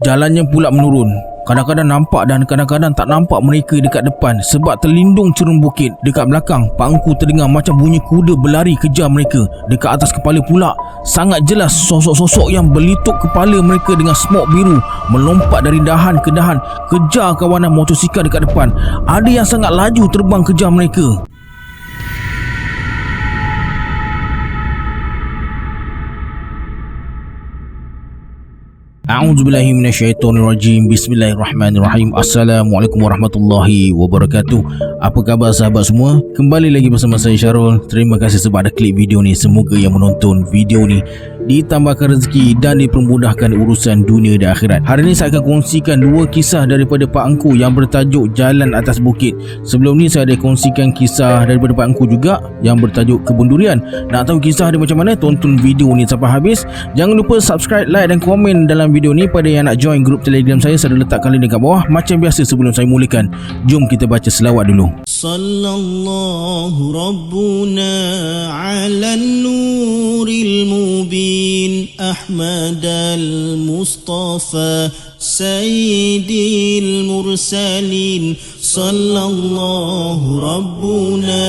Jalannya pula menurun. Kadang-kadang nampak dan kadang-kadang tak nampak mereka dekat depan sebab terlindung cerun bukit. Dekat belakang, Pak Engku terdengar macam bunyi kuda berlari kejar mereka. Dekat atas kepala pula, sangat jelas sosok-sosok yang berlituk kepala mereka dengan smok biru melompat dari dahan ke dahan kejar kawanan motosikal dekat depan. Ada yang sangat laju terbang kejar mereka. A'udzubillahi minasyaitonirrajim. Bismillahirrahmanirrahim. Assalamualaikum warahmatullahi wabarakatuh. Apa khabar sahabat semua? Kembali lagi bersama saya Syarul. Terima kasih sebab ada klik video ni. Semoga yang menonton video ni ditambahkan rezeki dan dipermudahkan urusan dunia dan akhirat. Hari ini saya akan kongsikan dua kisah daripada Pak Engku yang bertajuk Jalan Atas Bukit. Sebelum ni saya ada kongsikan kisah daripada Pak Engku juga yang bertajuk Kebun Durian. Nak tahu kisah dia macam mana? Tonton video ni sampai habis. Jangan lupa subscribe, like dan komen dalam video ni. Pada yang nak join grup Telegram saya ada letakkan link dekat bawah. Macam biasa sebelum saya mulakan, jom kita baca selawat dulu. Sallallahu Rabbuna ala nuril mubin Ahmad al-Mustafa Sayyidil Mursalin. Sallallahu Rabbuna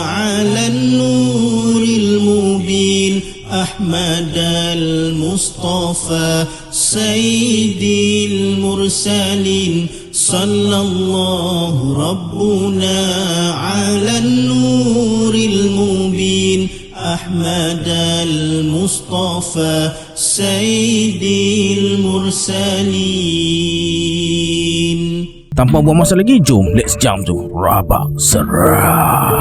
ala nuril mubin Ahmad al-Mustafa Sayyidil Mursalin. Sallallahu Rabbuna ala nuril mubin Ahmad al-Mustafa Sayyidil Mursalin. Tanpa buang masa lagi, jom let's jump to Rabak Seram.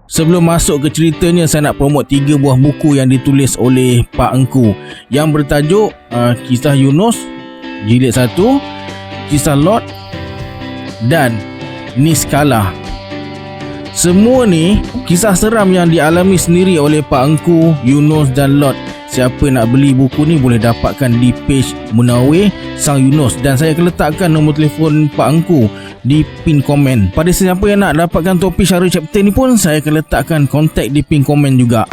Sebelum masuk ke ceritanya, saya nak promote 3 buah buku yang ditulis oleh Pak Engku yang bertajuk Kisah Yunus Jilid 1, Kisah Lot dan Niskala. Semua ni kisah seram yang dialami sendiri oleh Pak Engku, Yunus dan Lot. Siapa nak beli buku ni boleh dapatkan di page Munawir Sang Yunus, dan saya akan letakkan nombor telefon Pak Engku di pin komen. Pada siapa yang nak dapatkan topi Syarul chapter ni pun saya akan letakkan kontak di pin komen juga.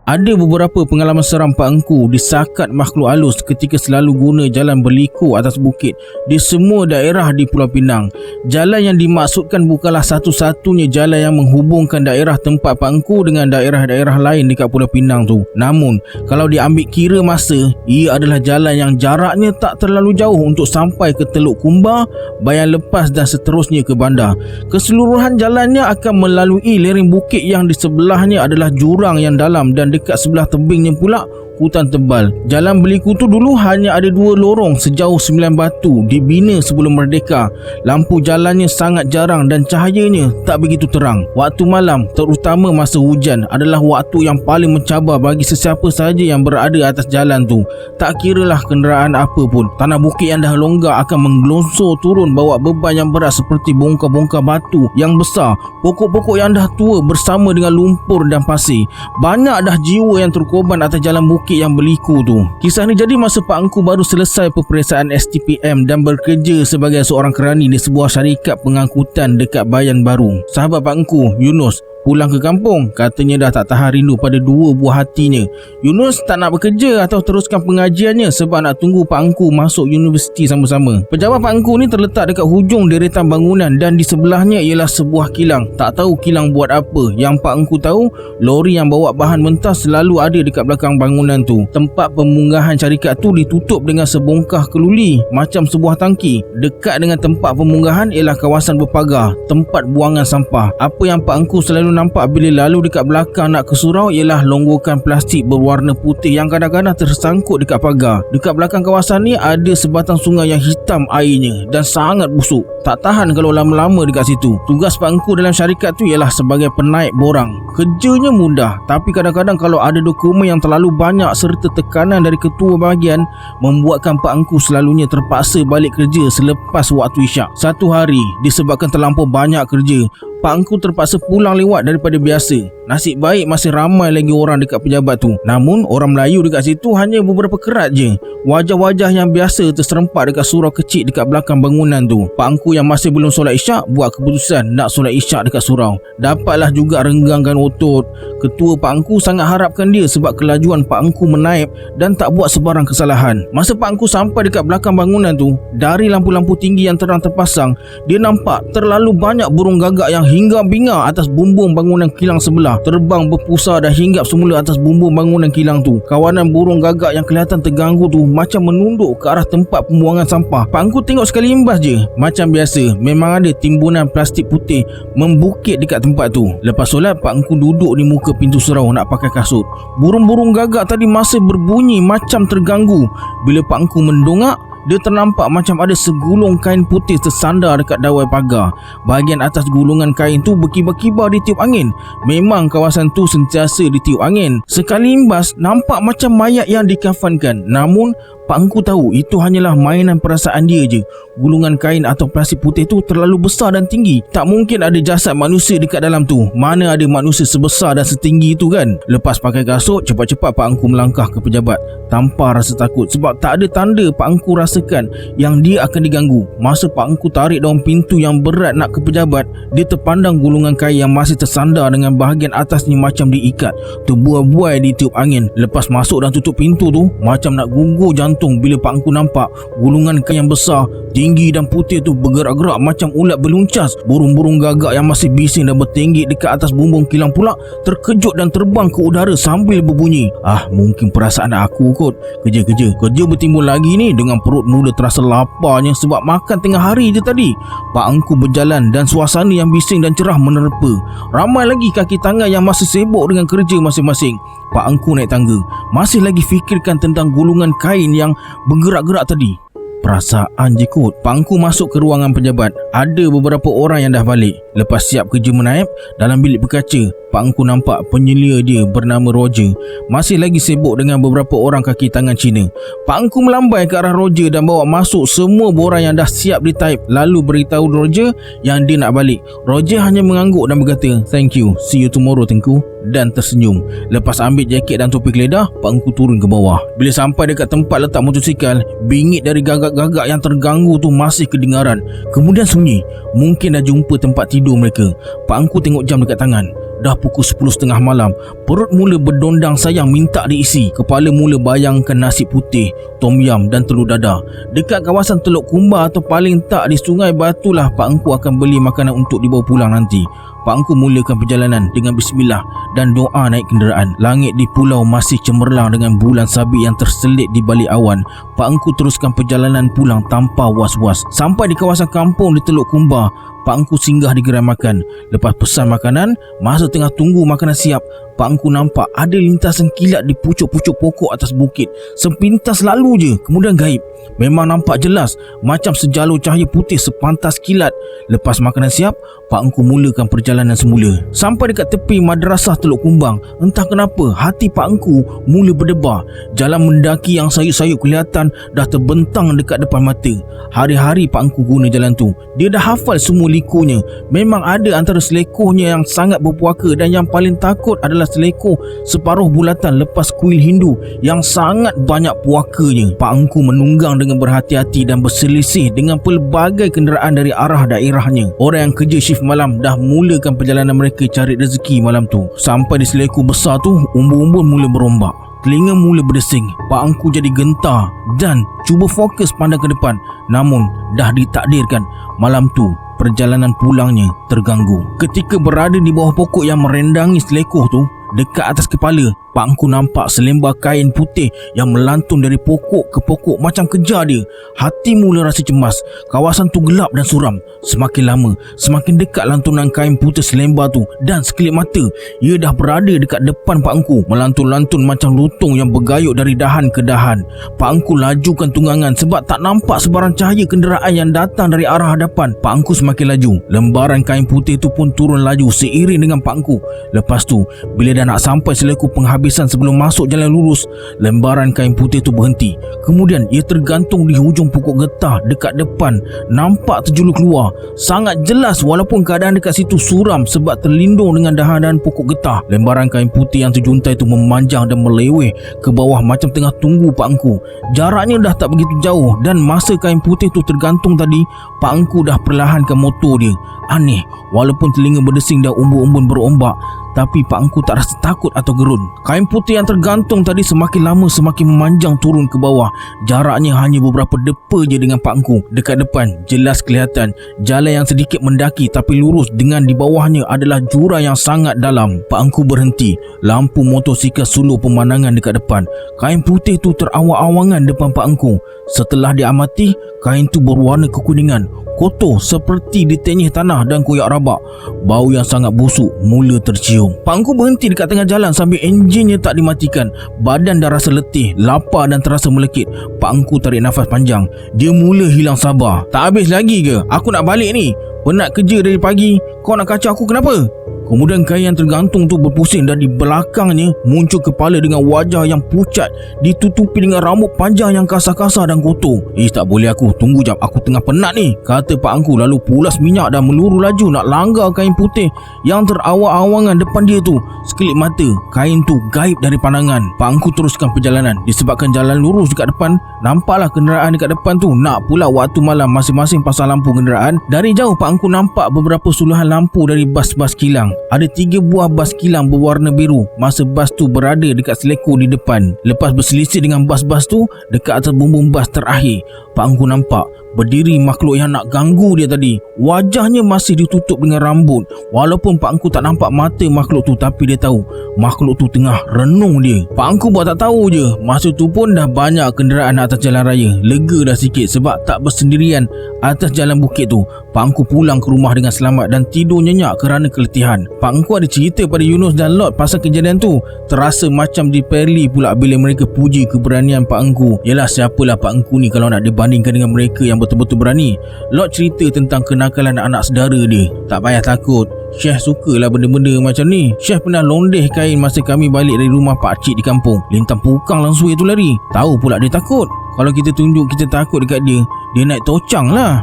Ada beberapa pengalaman seram Pak Engku disakat makhluk halus ketika selalu guna jalan berliku atas bukit di semua daerah di Pulau Pinang. Jalan yang dimaksudkan bukanlah satu-satunya jalan yang menghubungkan daerah tempat Pak Engku dengan daerah-daerah lain dekat Pulau Pinang tu. Namun, kalau diambil kira masa, ia adalah jalan yang jaraknya tak terlalu jauh untuk sampai ke Teluk Kumbar, Bayan Lepas dan seterusnya ke bandar. Keseluruhan jalannya akan melalui lereng bukit yang di sebelahnya adalah jurang yang dalam, dan dekat sebelah tebingnya pula hutan tebal. Jalan berliku tu dulu hanya ada 2 lorong sejauh 9 batu, dibina sebelum merdeka. Lampu jalannya sangat jarang dan cahayanya tak begitu terang. Waktu malam, terutama masa hujan, adalah waktu yang paling mencabar bagi sesiapa sahaja yang berada atas jalan tu. Tak kiralah kenderaan apa pun, tanah bukit yang dah longgar akan menggelonsor turun bawa beban yang berat seperti bongkar-bongkar batu yang besar, pokok-pokok yang dah tua bersama dengan lumpur dan pasir. Banyak dah jiwa yang terkorban atas jalan bukit yang berliku tu. Kisah ni jadi masa Pak Engku baru selesai peperiksaan STPM dan bekerja sebagai seorang kerani di sebuah syarikat pengangkutan dekat Bayan Baru. Sahabat Pak Engku, Yunus, pulang ke kampung. Katanya dah tak tahan rindu pada 2 buah hatinya. Yunus tak nak bekerja atau teruskan pengajiannya sebab nak tunggu Pak Engku masuk universiti sama-sama. Pejabat Pak Engku ni terletak dekat hujung deretan bangunan dan di sebelahnya ialah sebuah kilang. Tak tahu kilang buat apa. Yang Pak Engku tahu, lori yang bawa bahan mentah selalu ada dekat belakang bangunan tu. Tempat pemunggahan syarikat tu ditutup dengan sebongkah keluli macam sebuah tangki. Dekat dengan tempat pemunggahan ialah kawasan berpagar, tempat buangan sampah. Apa yang Pak Engku selalu nampak bila lalu dekat belakang nak ke surau ialah longgokan plastik berwarna putih yang kadang-kadang tersangkut dekat pagar. Dekat belakang kawasan ni ada sebatang sungai yang hitam airnya dan sangat busuk. Tak tahan kalau lama-lama dekat situ. Tugas Pak Engku dalam syarikat tu ialah sebagai penaik borang. Kerjanya mudah, tapi kadang-kadang kalau ada dokumen yang terlalu banyak serta tekanan dari ketua bahagian, membuatkan Pak Engku selalunya terpaksa balik kerja selepas waktu isyak. Satu hari, disebabkan terlampau banyak kerja, Pak Engku terpaksa pulang lewat daripada biasa. Nasib baik masih ramai lagi orang dekat pejabat tu. Namun orang Melayu dekat situ hanya beberapa kerat je. Wajah-wajah yang biasa terserempak dekat surau kecil dekat belakang bangunan tu. Pak Angku yang masih belum solat isyak buat keputusan nak solat isyak dekat surau. Dapatlah juga renggangkan otot. Ketua Pak Angku sangat harapkan dia sebab kelajuan Pak Angku menaip dan tak buat sebarang kesalahan. Masa Pak Angku sampai dekat belakang bangunan tu, dari lampu-lampu tinggi yang terang terpasang, dia nampak terlalu banyak burung gagak yang hinggap-bingar atas bumbung bangunan kilang sebelah. Terbang berpusar dan hinggap semula atas bumbung bangunan kilang tu. Kawanan burung gagak yang kelihatan terganggu tu macam menunduk ke arah tempat pembuangan sampah. Pak Angku tengok sekali imbas je. Macam biasa, memang ada timbunan plastik putih membukit dekat tempat tu. Lepas solat, Pak Angku duduk di muka pintu surau nak pakai kasut. Burung-burung gagak tadi masih berbunyi macam terganggu. Bila Pak Angku mendongak, dia ternampak macam ada segulung kain putih tersandar dekat dawai pagar. Bahagian atas gulungan kain tu berkibar-kibar ditiup angin. Memang kawasan tu sentiasa ditiup angin. Sekali imbas, nampak macam mayat yang dikafankan. Namun Pak Angku tahu itu hanyalah mainan perasaan dia je. Gulungan kain atau plastik putih tu terlalu besar dan tinggi. Tak mungkin ada jasad manusia dekat dalam tu. Mana ada manusia sebesar dan setinggi itu kan? Lepas pakai kasut, cepat-cepat Pak Angku melangkah ke pejabat tanpa rasa takut sebab tak ada tanda Pak Angku rasakan yang dia akan diganggu. Masa Pak Angku tarik daun pintu yang berat nak ke pejabat, dia terpandang gulungan kain yang masih tersandar dengan bahagian atasnya macam diikat, terbuai-buai ditiup angin. Lepas masuk dan tutup pintu tu, macam nak gugur jantung bila Pak Angku nampak gulungan kain yang besar, tinggi dan putih tu bergerak-gerak macam ulat beluncas. Burung-burung gagak yang masih bising dan bertinggik dekat atas bumbung kilang pula terkejut dan terbang ke udara sambil berbunyi. Mungkin perasaan aku kot. Kerja bertimbul lagi ni dengan perut mula terasa laparnya sebab makan tengah hari je tadi. Pak Angku berjalan dan suasana yang bising dan cerah menerpa. Ramai lagi kaki tangan yang masih sibuk dengan kerja masing-masing. Pak Angku naik tangga, masih lagi fikirkan tentang gulungan kain yang bergerak-gerak tadi. Perasaan je kot. Pak Angku masuk ke ruangan pejabat. Ada beberapa orang yang dah balik. Lepas siap kerja menaip, dalam bilik berkaca, Pak Angku nampak penyelia dia bernama Roger masih lagi sibuk dengan beberapa orang kaki tangan Cina. Pak Angku melambai ke arah Roger dan bawa masuk semua borang yang dah siap ditaip, lalu beritahu Roger yang dia nak balik. Roger hanya mengangguk dan berkata, "Thank you, see you tomorrow Tengku," dan tersenyum. Lepas ambil jaket dan topi geledah, Pak Angku turun ke bawah. Bila sampai dekat tempat letak motosikal, bingit dari gagak-gagak yang terganggu tu masih kedengaran. Kemudian sunyi. Mungkin dah jumpa tempat tidur mereka. Pak Angku tengok jam dekat tangan. Dah pukul 10.30 malam. Perut mula berdondang sayang minta diisi. Kepala mula bayangkan nasi putih, tom yam dan telur dadah. Dekat kawasan Teluk Kumbar atau paling tak di Sungai Batu lah Pak Angku akan beli makanan untuk dibawa pulang nanti. Pak Angku mulakan perjalanan dengan bismillah dan doa naik kenderaan. Langit di pulau masih cemerlang dengan bulan sabit yang terselit di balik awan. Pak Angku teruskan perjalanan pulang tanpa was-was. Sampai di kawasan kampung di Teluk Kumbar, Pak Angku singgah di gerai makan. Lepas pesan makanan, masa tengah tunggu makanan siap, Pak Angku nampak ada lintasan kilat di pucuk-pucuk pokok atas bukit. Sepintas lalu je, kemudian gaib. Memang nampak jelas macam sejalur cahaya putih sepantas kilat. Lepas makanan siap, Pak Angku mulakan perjalanan semula. Sampai dekat tepi madrasah Teluk Kumbang, entah kenapa hati Pak Angku mula berdebar. Jalan mendaki yang sayup-sayup kelihatan dah terbentang dekat depan mata. Hari-hari Pak Angku guna jalan tu. Dia dah hafal semua likunya. Memang ada antara selekohnya yang sangat berpuaka dan yang paling takut adalah selekoh separuh bulatan lepas kuil Hindu yang sangat banyak puakanya. Pak Angku menunggang dengan berhati-hati dan berselisih dengan pelbagai kenderaan dari arah daerahnya. Orang yang kerja shift malam dah mulakan perjalanan mereka cari rezeki malam tu. Sampai di selekoh besar tu, umbun-umbun mula berombak. Telinga mula berdesing. Pak Angku jadi gentar dan cuba fokus pandang ke depan. Namun dah ditakdirkan, malam tu perjalanan pulangnya terganggu. Ketika berada di bawah pokok yang merendangi selekoh tu, dekat atas kepala, Pak Angku nampak selembar kain putih yang melantun dari pokok ke pokok macam kejar dia. Hati mula rasa cemas. Kawasan tu gelap dan suram. Semakin lama, semakin dekat lantunan kain putih selembar tu dan sekelip mata, ia dah berada dekat depan Pak Angku, melantun-lantun macam lutung yang bergayut dari dahan ke dahan. Pak Angku lajukan tunggangan sebab tak nampak sebarang cahaya kenderaan yang datang dari arah hadapan. Pak Angku semakin laju. Lembaran kain putih tu pun turun laju seiring dengan Pak Angku. Lepas tu, bila dah nak sampai selekoh penghabisan habis-habisan sebelum masuk jalan lurus, lembaran kain putih tu berhenti. Kemudian ia tergantung di hujung pokok getah dekat depan. Nampak terjulur keluar. Sangat jelas walaupun keadaan dekat situ suram sebab terlindung dengan dahan-dahan pokok getah. Lembaran kain putih yang terjuntai tu memanjang dan meleweh ke bawah macam tengah tunggu Pak Engku. Jaraknya dah tak begitu jauh dan masa kain putih tu tergantung tadi, Pak Engku dah perlahankan motor dia. Aneh, walaupun telinga berdesing dan umbun-umbun berombak, tapi Pak Engku tak rasa takut atau gerun. Kain putih yang tergantung tadi semakin lama semakin memanjang turun ke bawah. Jaraknya hanya beberapa depa je dengan Pak Engku. Dekat depan jelas kelihatan jalan yang sedikit mendaki tapi lurus, dengan di bawahnya adalah jurang yang sangat dalam. Pak Engku berhenti. Lampu motosikal suluh pemandangan dekat depan. Kain putih tu terawang-awangan depan Pak Engku. Setelah diamati, kain tu berwarna kekuningan, kotor seperti ditenyih tanah dan koyak rabak. Bau yang sangat busuk mula tercium. Pak Engku berhenti dekat tengah jalan sambil enjinnya tak dimatikan. Badan dah rasa letih, lapar dan terasa melekit. Pak Engku tarik nafas panjang. Dia mula hilang sabar. Tak habis lagi ke? Aku nak balik ni. Penat kerja dari pagi. Kau nak kacau aku kenapa? Kemudian kain yang tergantung tu berpusing dan di belakangnya muncul kepala dengan wajah yang pucat ditutupi dengan rambut panjang yang kasar-kasar dan kotor. Tak boleh aku. Tunggu jap, aku tengah penat ni, kata Pak Engku lalu pulas minyak dan meluru laju nak langgar kain putih yang terawang-awangan depan dia tu. Sekelip mata, kain tu gaib dari pandangan. Pak Engku teruskan perjalanan. Disebabkan jalan lurus dekat depan, nampaklah kenderaan dekat depan tu. Nak pula waktu malam, masing-masing pasang lampu kenderaan. Dari jauh Pak Engku nampak beberapa suluhan lampu dari bas-bas kilang. Ada 3 buah bas kilang berwarna biru masa bas tu berada dekat seleko di depan. Lepas berselisih dengan bas-bas tu, dekat atas bumbung bas terakhir, Pak Engku nampak berdiri makhluk yang nak ganggu dia tadi. Wajahnya masih ditutup dengan rambut. Walaupun Pak Engku tak nampak mata makhluk tu, tapi dia tahu makhluk tu tengah renung dia. Pak Engku buat tak tahu je. Masa tu pun dah banyak kenderaan atas jalan raya. Lega dah sikit sebab tak bersendirian atas jalan bukit tu. Pak Engku pulang ke rumah dengan selamat dan tidur nyenyak kerana keletihan. Pak Engku ada cerita pada Yunus dan Lot pasal kejadian tu. Terasa macam dipeli pula bila mereka puji keberanian Pak Engku. Yalah, siapalah Pak Engku ni kalau nak dibandingkan dengan mereka yang betul-betul berani. Lot cerita tentang kenakalan anak saudara dia. Tak payah takut, Syekh sukalah benda-benda macam ni. Syekh pernah londeh kain masa kami balik dari rumah pakcik di kampung. Lintang pukang langsung itu lari. Tahu pula dia takut. Kalau kita tunjuk kita takut dekat dia, dia naik tocang lah.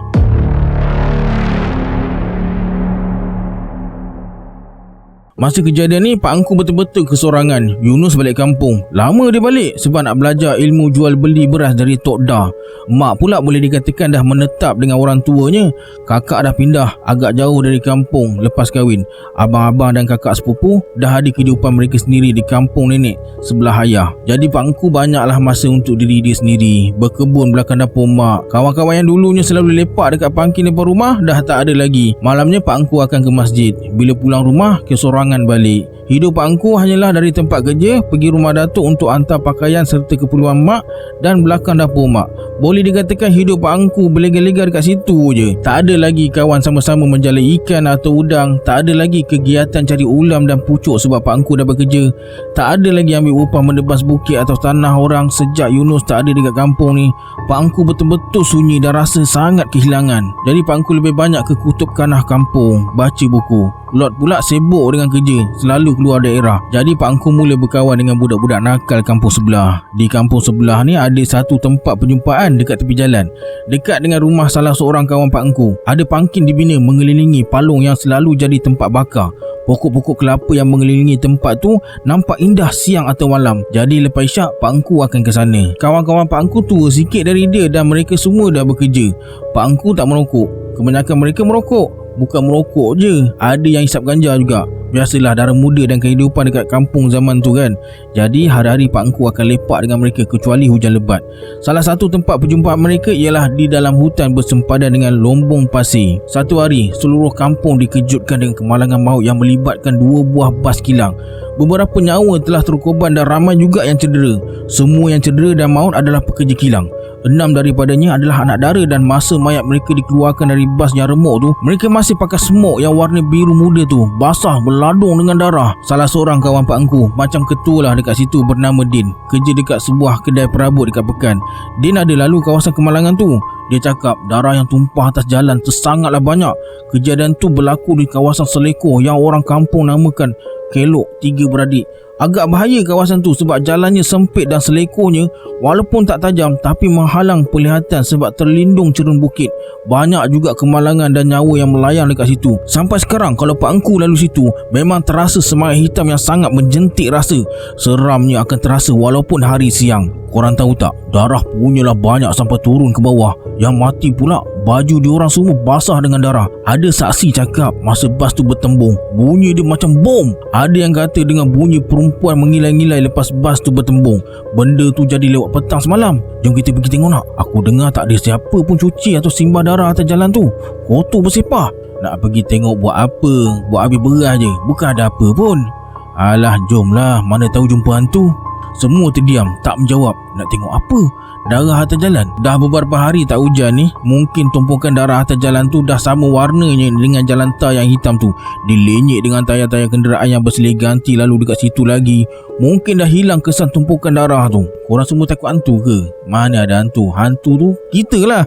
Masa kejadian ni, Pak Engku betul-betul kesorangan. Yunus balik kampung. Lama dia balik sebab nak belajar ilmu jual beli beras dari Tok Da. Mak pula boleh dikatakan dah menetap dengan orang tuanya. Kakak dah pindah agak jauh dari kampung lepas kahwin. Abang-abang dan kakak sepupu dah ada kehidupan mereka sendiri di kampung nenek sebelah ayah. Jadi Pak Engku banyaklah masa untuk diri dia sendiri, berkebun belakang dapur mak. Kawan-kawan yang dulunya selalu lepak dekat pangkin depan rumah dah tak ada lagi. Malamnya Pak Engku akan ke masjid. Bila pulang rumah, kesorangan balik. Hidup Pak Engku hanyalah dari tempat kerja, pergi rumah datuk untuk hantar pakaian serta keperluan mak dan belakang dapur mak. Boleh dikatakan hidup Pak Engku berlega-lega dekat situ je. Tak ada lagi kawan sama-sama menjala ikan atau udang. Tak ada lagi kegiatan cari ulam dan pucuk sebab Pak Engku dah bekerja. Tak ada lagi ambil upah menebas bukit atau tanah orang sejak Yunus tak ada dekat kampung ni. Pak Engku betul-betul sunyi dan rasa sangat kehilangan. Jadi Pak Engku lebih banyak ke kutub kanah kampung, baca buku. Lot pula sibuk dengan kerja, selalu keluar daerah. Jadi Pak Engku mula berkawan dengan budak-budak nakal kampung sebelah. Di kampung sebelah ni ada satu tempat perjumpaan dekat tepi jalan. Dekat dengan rumah salah seorang kawan Pak Engku, ada pangkin dibina mengelilingi palung yang selalu jadi tempat bakar. Pokok-pokok kelapa yang mengelilingi tempat tu nampak indah siang atau malam. Jadi lepas isyak, Pak Engku akan ke sana. Kawan-kawan Pak Engku tua sikit dari dia dan mereka semua dah bekerja. Pak Engku tak merokok. Kebanyakan mereka merokok. Bukan merokok je, ada yang hisap ganja juga. Biasalah darah muda dan kehidupan dekat kampung zaman tu kan. Jadi hari-hari Pak Engku akan lepak dengan mereka kecuali hujan lebat. Salah satu tempat perjumpaan mereka ialah di dalam hutan bersempadan dengan lombong pasir. Satu hari, seluruh kampung dikejutkan dengan kemalangan maut yang melibatkan 2 buah bas kilang. Beberapa nyawa telah terkorban dan ramai juga yang cedera. Semua yang cedera dan maut adalah pekerja kilang. 6 daripadanya adalah anak dara dan masa mayat mereka dikeluarkan dari bas yang remuk tu, mereka masih pakai smok yang warna biru muda tu, basah berladung dengan darah. Salah seorang kawan Pak Engku, macam ketua lah dekat situ, bernama Din, kerja dekat sebuah kedai perabot dekat Pekan. Din ada lalu kawasan kemalangan tu. Dia cakap darah yang tumpah atas jalan tersangatlah banyak. Kejadian tu berlaku di kawasan Seleko yang orang kampung namakan Kelok 3 Beradik. Agak bahaya kawasan tu sebab jalannya sempit dan selekornya walaupun tak tajam tapi menghalang penglihatan sebab terlindung cerun bukit. Banyak juga kemalangan dan nyawa yang melayang dekat situ. Sampai sekarang kalau Pak Engku lalu situ memang terasa semangat hitam yang sangat menjentik rasa. Seramnya akan terasa walaupun hari siang. Korang tahu tak, darah punyalah banyak sampai turun ke bawah. Yang mati pula baju diorang semua basah dengan darah. Ada saksi cakap masa bas tu bertembung, bunyi dia macam bom. Ada yang kata dengan bunyi perempuan mengilai-ngilai lepas bas tu bertembung. Benda tu jadi lewat petang semalam. Jom kita pergi tengok nak. Aku dengar tak ada siapa pun cuci atau simbah darah atas jalan tu. Kotor bersepah. Nak pergi tengok buat apa? Buat habis beras je, bukan ada apa pun. Alah, jomlah, mana tahu jumpa hantu. Semua terdiam, tak menjawab. Nak tengok apa? Darah atas jalan. Dah beberapa hari tak hujan ni. Mungkin tumpukan darah atas jalan tu dah sama warnanya dengan jalan tar yang hitam tu. Dilenyek dengan tayar-tayar kenderaan yang bersilih ganti lalu dekat situ lagi. Mungkin dah hilang kesan tumpukan darah tu. Korang semua takut hantu ke? Mana ada hantu? Hantu tu kita lah.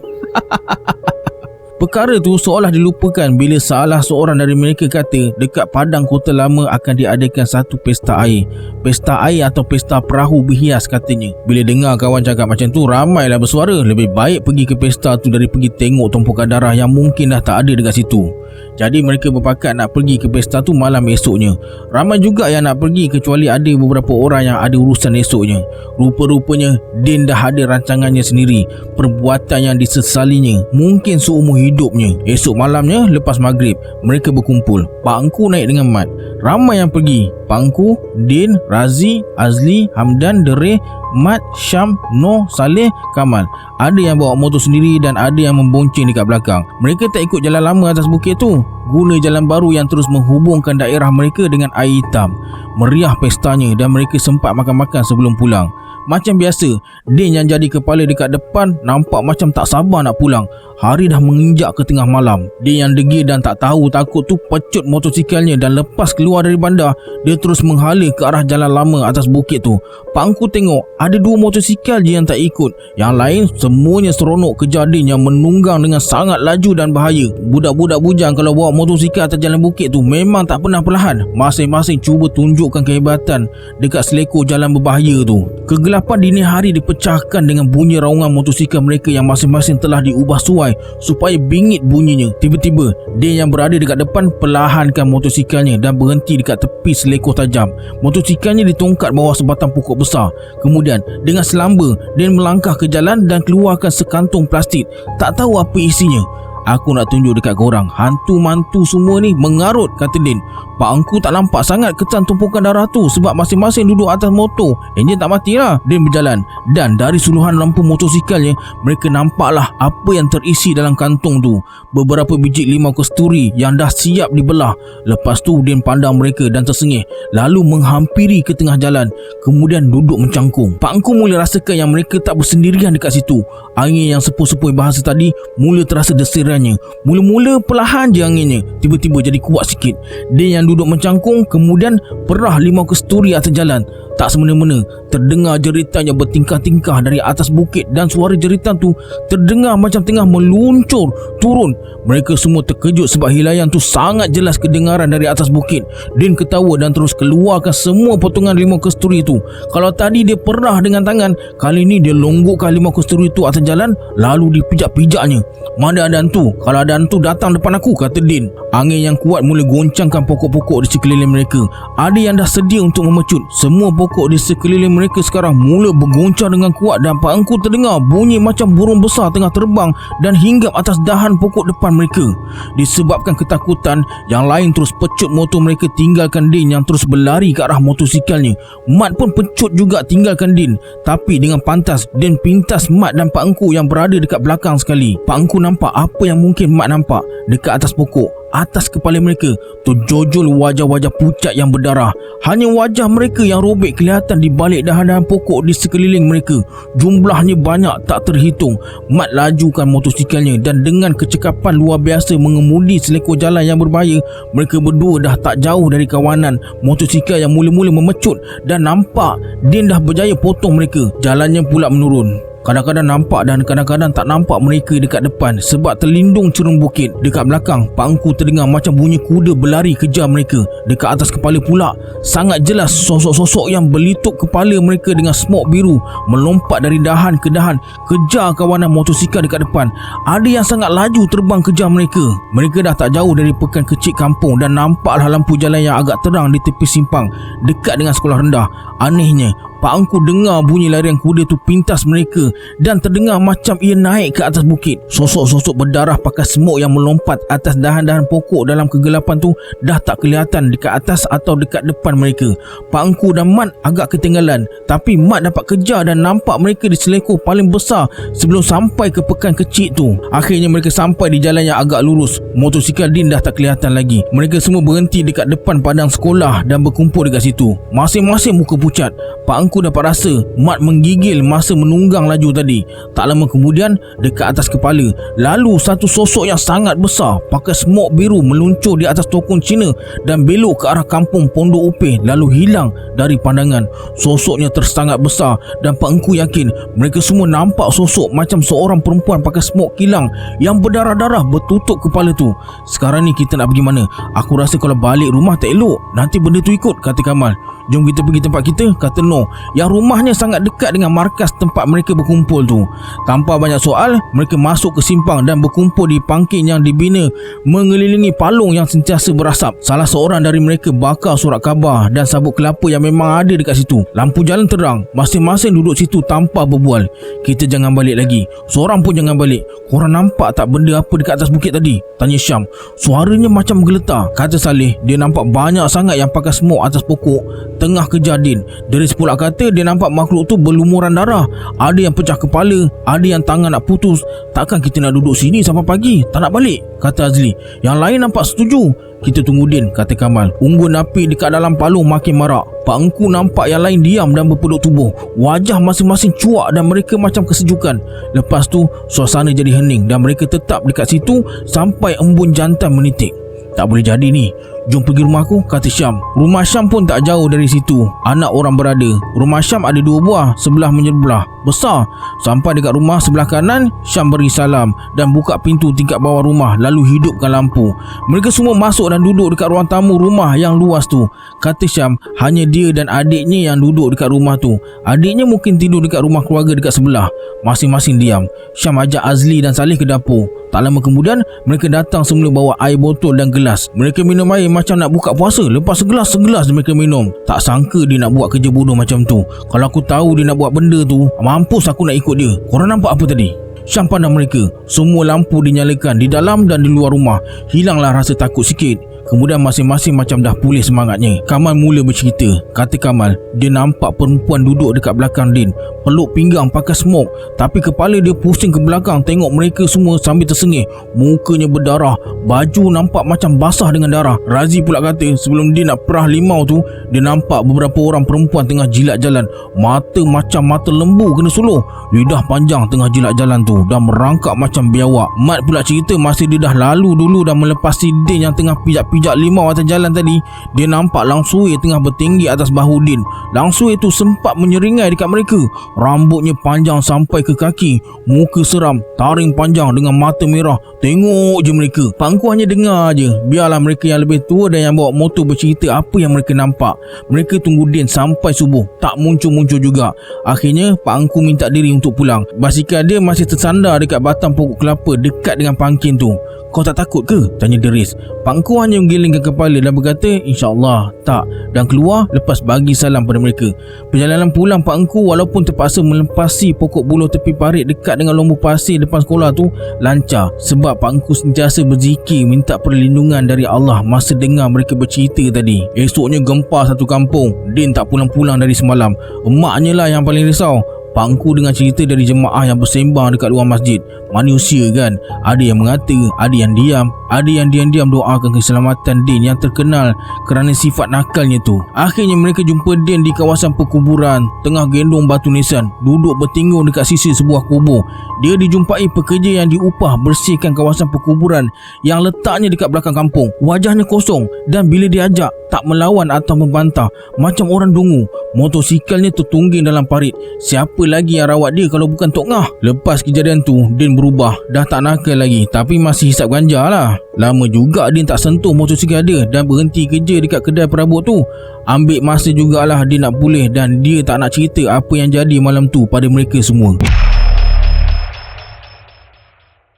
Perkara tu seolah dilupakan bila salah seorang dari mereka kata dekat Padang Kota Lama akan diadakan satu pesta air. Pesta air atau pesta perahu berhias katanya. Bila dengar kawan cakap macam tu, ramailah bersuara. Lebih baik pergi ke pesta tu dari pergi tengok tumpukan darah yang mungkin dah tak ada dekat situ. Jadi mereka berpakat nak pergi ke pesta tu malam esoknya. Ramai juga yang nak pergi kecuali ada beberapa orang yang ada urusan esoknya. Rupa-rupanya Din dah ada rancangannya sendiri. Perbuatan yang disesalinya mungkin seumur hidupnya. Esok malamnya lepas maghrib mereka berkumpul. Pak Engku naik dengan Mat. Ramai yang pergi. Pak Engku, Din, Razi, Azli, Hamdan, Dere, Mat, Syam, Noh, Saleh, Kamal. Ada yang bawa motor sendiri dan ada yang membonceng dekat belakang. Mereka tak ikut jalan lama atas bukit tu, guna jalan baru yang terus menghubungkan daerah mereka dengan air hitam. Meriah pestanya dan mereka sempat makan-makan sebelum pulang. Macam biasa, Din yang jadi kepala dekat depan nampak macam tak sabar nak pulang. Hari dah menginjak ke tengah malam. Din yang degil dan tak tahu takut tu pecut motosikalnya dan lepas keluar dari bandar, dia terus menghala ke arah jalan lama atas bukit tu. Pak Engku tengok ada 2 motosikal je yang tak ikut. Yang lain semuanya seronok kejar Din yang menunggang dengan sangat laju dan bahaya. Budak-budak bujang kalau bawa motosikal atas jalan bukit tu memang tak pernah perlahan. Masing-masing cuba tunjukkan kehebatan dekat selekor jalan berbahaya tu. Kegelapan dini hari dipecahkan dengan bunyi raungan motosikal mereka yang masing-masing telah diubah suai supaya bingit bunyinya. Tiba-tiba Din yang berada dekat depan perlahankan motosikalnya dan berhenti dekat tepi selekor tajam. Motosikalnya ditongkat bawah sebatang pokok besar. Kemudian dengan selamba Din melangkah ke jalan dan keluarkan sekantung plastik. Tak tahu apa isinya. Aku nak tunjuk dekat korang, hantu-mantu semua ni mengarut, kata Din. Pak Engku tak nampak sangat kesan tumpukan darah tu sebab masing-masing duduk atas motor. Enjin tak matilah. Din berjalan dan dari suluhan lampu motosikalnya mereka nampaklah apa yang terisi dalam kantung tu. Beberapa biji limau kasturi yang dah siap dibelah. Lepas tu Din pandang mereka dan tersengih lalu menghampiri ke tengah jalan, kemudian duduk mencangkung. Pak Engku mula rasakan yang mereka tak bersendirian dekat situ. Angin yang sepoi-sepoi bahasa tadi mula terasa desirannya. Mula-mula perlahan je anginnya, tiba-tiba jadi kuat sikit. Din yang duduk mencangkung kemudian perah limau kasturi atas jalan. Tak semena-mena terdengar jeritan yang bertingkah-tingkah dari atas bukit dan suara jeritan tu terdengar macam tengah meluncur turun. Mereka semua terkejut sebab hilayan tu sangat jelas kedengaran dari atas bukit. Din ketawa dan terus keluarkan semua potongan limau kasturi tu. Kalau tadi dia perah dengan tangan, kali ni dia longgokkan limau kasturi tu atas jalan lalu dipijak-pijaknya. Mana ada hantu? Kalau ada hantu datang depan aku, kata Din. Angin yang kuat mula goncangkan pokok-pokok di sekeliling mereka. Ada yang dah sedia untuk memecut. Semua pokok di sekeliling mereka sekarang mula bergoncang dengan kuat dan Pak Engku terdengar bunyi macam burung besar tengah terbang dan hinggap atas dahan pokok depan mereka. Disebabkan ketakutan, yang lain terus pecut motor mereka tinggalkan Din yang terus berlari ke arah motosikalnya. Mat pun pecut juga tinggalkan Din. Tapi dengan pantas Din pintas Mat dan Pak Engku yang berada dekat belakang sekali. Pak Engku nampak apa yang mungkin Mat nampak. Dekat atas pokok, atas kepala mereka terjojol wajah-wajah pucat yang berdarah. Hanya wajah mereka yang robek kelihatan di balik dahan-dahan pokok di sekeliling mereka. Jumlahnya banyak tak terhitung. Mat lajukan motosikalnya dan dengan kecekapan luar biasa mengemudi selekor jalan yang berbahaya. Mereka berdua dah tak jauh dari kawanan motosikal yang mula-mula memecut dan nampak Din dah berjaya potong mereka. Jalannya pula menurun. Kadang-kadang nampak dan kadang-kadang tak nampak mereka dekat depan sebab terlindung cerung bukit. Dekat belakang, Pak Engku terdengar macam bunyi kuda berlari kejar mereka. Dekat atas kepala pula, sangat jelas sosok-sosok yang berlitup kepala mereka dengan smok biru melompat dari dahan ke dahan kejar kawanan motosikal dekat depan. Ada yang sangat laju terbang kejar mereka. Mereka dah tak jauh dari pekan kecil kampung dan nampaklah lampu jalan yang agak terang di tepi simpang dekat dengan sekolah rendah. Anehnya, Pak Engku dengar bunyi larian kuda tu pintas mereka dan terdengar macam ia naik ke atas bukit. Sosok-sosok berdarah pakai semut yang melompat atas dahan-dahan pokok dalam kegelapan tu dah tak kelihatan dekat atas atau dekat depan mereka. Pak Engku dan Mat agak ketinggalan, tapi Mat dapat kejar dan nampak mereka di selekoh paling besar sebelum sampai ke pekan kecil tu. Akhirnya mereka sampai di jalan yang agak lurus. Motosikal Din dah tak kelihatan lagi. Mereka semua berhenti dekat depan padang sekolah dan berkumpul dekat situ. Masing-masing muka pucat. Pak Engku dapat rasa Mat menggigil masa menunggang laju tadi. Tak lama kemudian, dekat atas kepala, lalu satu sosok yang sangat besar pakai smok biru meluncur di atas tokong Cina dan belok ke arah kampung Pondok Upih lalu hilang dari pandangan. Sosoknya tersangat besar dan Pak Engku yakin mereka semua nampak sosok macam seorang perempuan pakai smok kilang yang berdarah-darah bertutup kepala tu. Sekarang ni kita nak pergi mana? Aku rasa kalau balik rumah tak elok, nanti benda tu ikut, kata Kamal. Jom kita pergi tempat kita, kata Noh, yang rumahnya sangat dekat dengan markas tempat mereka berkumpul tu. Tanpa banyak soal, mereka masuk ke simpang dan berkumpul di pangking yang dibina mengelilingi palung yang sentiasa berasap. Salah seorang dari mereka bakar surat khabar dan sabut kelapa yang memang ada dekat situ. Lampu jalan terang, masing-masing duduk situ tanpa berbual. Kita jangan balik lagi, seorang pun jangan balik. Korang nampak tak benda apa dekat atas bukit tadi? Tanya Syam. Suaranya macam menggeletar, kata Saleh. Dia nampak banyak sangat yang pakai smok atas pokok tengah kejar Din. Deris pula kata dia nampak makhluk tu berlumuran darah. Ada yang pecah kepala, ada yang tangan nak putus. Takkan kita nak duduk sini sampai pagi? Tak nak balik, kata Azli. Yang lain nampak setuju. Kita tunggu Din, kata Kamal. Unggun api dekat dalam palung makin marak. Pak Engku nampak yang lain diam dan berpeluk tubuh. Wajah masing-masing cuak dan mereka macam kesejukan. Lepas tu suasana jadi hening dan mereka tetap dekat situ sampai embun jantan menitik. Tak boleh jadi ni. Jom pergi rumah aku, kata Syam. Rumah Syam pun tak jauh dari situ. Anak orang berada. Rumah Syam ada 2 buah, sebelah menyebelah. Besar. Sampai dekat rumah sebelah kanan, Syam beri salam dan buka pintu tingkat bawah rumah lalu hidupkan lampu. Mereka semua masuk dan duduk dekat ruang tamu rumah yang luas tu. Kata Syam, hanya dia dan adiknya yang duduk dekat rumah tu. Adiknya mungkin tidur dekat rumah keluarga dekat sebelah. Masing-masing diam. Syam ajak Azli dan Saleh ke dapur. Tak lama kemudian, mereka datang semula bawa air botol dan gelas. Mereka minum air macam nak buka puasa. Lepas segelas mereka minum. Tak sangka dia nak buat kerja bodoh macam tu. Kalau aku tahu dia nak buat benda tu, mampus aku nak ikut dia. Korang nampak apa tadi? Syam pandang mereka. Semua lampu dinyalakan di dalam dan di luar rumah. Hilanglah rasa takut sikit. Kemudian masing-masing macam dah pulih semangatnya. Kamal mula bercerita. Kata Kamal, dia nampak perempuan duduk dekat belakang Din, peluk pinggang pakai smok, tapi kepala dia pusing ke belakang tengok mereka semua sambil tersengih. Mukanya berdarah, baju nampak macam basah dengan darah. Razi pula kata sebelum dia nak perah limau tu, dia nampak beberapa orang perempuan tengah jilat jalan. Mata macam mata lembu kena suluh, lidah panjang tengah jilat jalan tu dan merangkak macam biawak. Mat pula cerita masa dia dah lalu dulu dan melepasi Din yang tengah pijak limau atas jalan tadi, dia nampak Lang Sui tengah bertinggi atas bahu Din. Lang Sui tu sempat menyeringai dekat mereka. Rambutnya panjang sampai ke kaki, muka seram, taring panjang dengan mata merah. Tengok je mereka. Pak Engku hanya dengar je. Biarlah mereka yang lebih tua dan yang bawa motor bercerita apa yang mereka nampak. Mereka tunggu Din sampai subuh, tak muncul-muncul juga. Akhirnya Pak Engku minta diri untuk pulang. Basikal dia masih tersandar dekat batang pokok kelapa dekat dengan pangkin tu. Kau tak takut ke? Tanya Deris. Pak Engku hanya menggelengkan kepala dan berkata, InsyaAllah tak, dan keluar lepas bagi salam pada mereka. Perjalanan pulang Pak Engku walaupun terpaksa melepasi pokok buluh tepi parit dekat dengan lombu pasir depan sekolah tu lancar, sebab Pak Engku sentiasa berzikir minta perlindungan dari Allah masa dengar mereka bercerita tadi. Esoknya gempar satu kampung. Din tak pulang-pulang dari semalam. Emaknya lah yang paling risau. Pak Engku dengan cerita dari jemaah yang bersembang dekat luar masjid. Manusia kan, ada yang mengata, ada yang diam, ada yang diam-diam doakan keselamatan Din yang terkenal kerana sifat nakalnya tu. Akhirnya mereka jumpa Din di kawasan perkuburan, tengah gendong batu nisan, duduk bertinggung dekat sisi sebuah kubur. Dia dijumpai pekerja yang diupah bersihkan kawasan perkuburan yang letaknya dekat belakang kampung. Wajahnya kosong dan bila diajak, tak melawan atau membantah. Macam orang dungu. Motosikalnya tertungging dalam parit. Siapa lagi yang rawat dia kalau bukan Tok Ngah? Lepas kejadian tu, Din berubah. Dah tak nakal lagi, tapi masih hisap ganja lah. Lama juga Din tak sentuh motosikal dia dan berhenti kerja dekat kedai perabot tu. Ambil masa jugalah dia nak pulih dan dia tak nak cerita apa yang jadi malam tu pada mereka semua.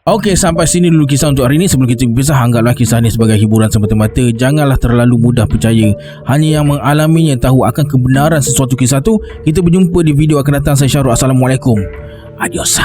Okey, sampai sini dulu kisah untuk hari ini. Sebelum kita berpisah, anggaplah kisah ini sebagai hiburan semata-mata. Janganlah terlalu mudah percaya. Hanya yang mengalaminya tahu akan kebenaran sesuatu kisah tu. Kita berjumpa di video akan datang. Saya Syarul. Assalamualaikum. Adios.